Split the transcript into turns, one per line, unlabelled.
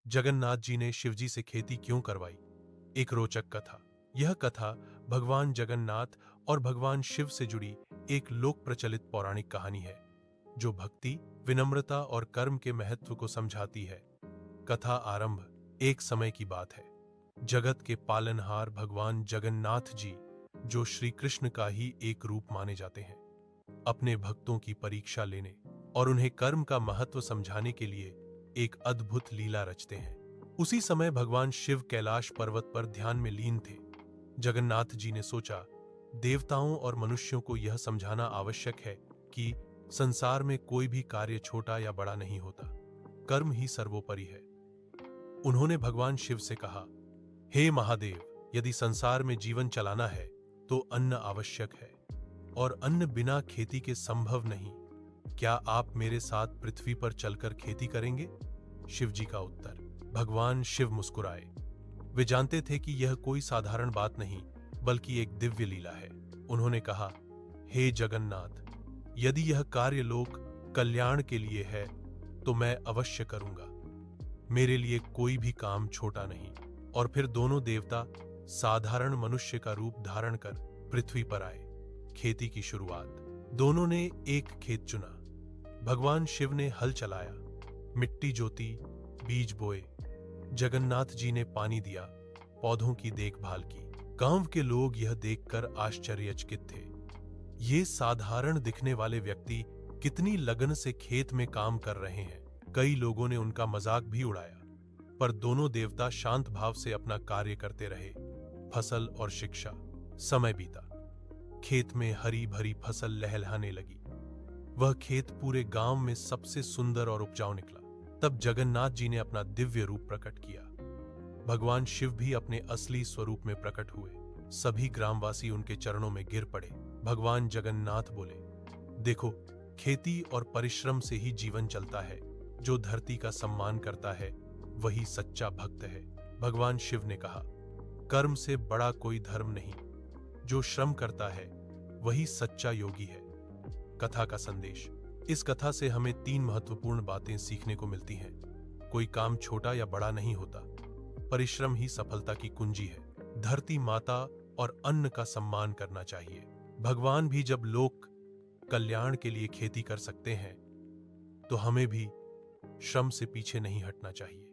जगन्नाथ जी ने शिवजी से खेती क्यों करवाई? एक रोचक कथा। यह कथा भगवान जगन्नाथ और भगवान शिव से जुड़ी एक लोक प्रचलित पौराणिक कहानी है, जो भक्ति, विनम्रता और कर्म के महत्व को समझाती है। कथा आरंभ एक समय की बात है। जगत के पालनहार भगवान जगन्नाथ जी, जो श्री कृष्ण का ही एक रूप माने जाते हैं, अपने भक्तों की परीक्षा लेने और उन्हें कर्म का महत्व समझाने के लिए एक अद्भुत लीला रचते हैं। उसी समय भगवान शिव कैलाश पर्वत पर ध्यान में लीन थे। जगन्नाथ जी ने सोचा, देवताओं और मनुष्यों को यह समझाना आवश्यक है कि संसार में कोई भी कार्य छोटा या बड़ा नहीं होता, कर्म ही सर्वोपरि है। उन्होंने भगवान शिव से कहा, हे महादेव, यदि संसार में जीवन चलाना है तो अन्न आवश्यक है और अन्न बिना खेती के संभव नहीं। क्या आप मेरे साथ पृथ्वी पर चलकर खेती करेंगे? शिव जी का उत्तर। भगवान शिव मुस्कुराए। वे जानते थे कि यह कोई साधारण बात नहीं, बल्कि एक दिव्य लीला है। उन्होंने कहा, हे जगन्नाथ, यदि यह कार्य लोक कल्याण के लिए है तो मैं अवश्य करूंगा। मेरे लिए कोई भी काम छोटा नहीं। और फिर दोनों देवता साधारण मनुष्य का रूप धारण कर पृथ्वी पर आए। खेती की शुरुआत। दोनों ने एक खेत चुना। भगवान शिव ने हल चलाया, मिट्टी जोती, बीज बोए। जगन्नाथ जी ने पानी दिया, पौधों की देखभाल की। गांव के लोग यह देखकर आश्चर्यचकित थे। ये साधारण दिखने वाले व्यक्ति कितनी लगन से खेत में काम कर रहे हैं। कई लोगों ने उनका मजाक भी उड़ाया, पर दोनों देवता शांत भाव से अपना कार्य करते रहे। फसल और शिक्षा। समय बीता। खेत में हरी भरी फसल लहलहाने लगी। वह खेत पूरे गांव में सबसे सुंदर और उपजाऊ निकला। तब जगन्नाथ जी ने अपना दिव्य रूप प्रकट किया। भगवान शिव भी अपने असली स्वरूप में प्रकट हुए। सभी ग्रामवासी उनके चरणों में गिर पड़े। भगवान जगन्नाथ बोले, देखो, खेती और परिश्रम से ही जीवन चलता है। जो धरती का सम्मान करता है वही सच्चा भक्त है। भगवान शिव ने कहा, कर्म से बड़ा कोई धर्म नहीं। जो श्रम करता है वही सच्चा योगी है। कथा का संदेश। इस कथा से हमें 3 महत्वपूर्ण बातें सीखने को मिलती हैं। कोई काम छोटा या बड़ा नहीं होता। परिश्रम ही सफलता की कुंजी है। धरती माता और अन्न का सम्मान करना चाहिए। भगवान भी जब लोक कल्याण के लिए खेती कर सकते हैं, तो हमें भी श्रम से पीछे नहीं हटना चाहिए।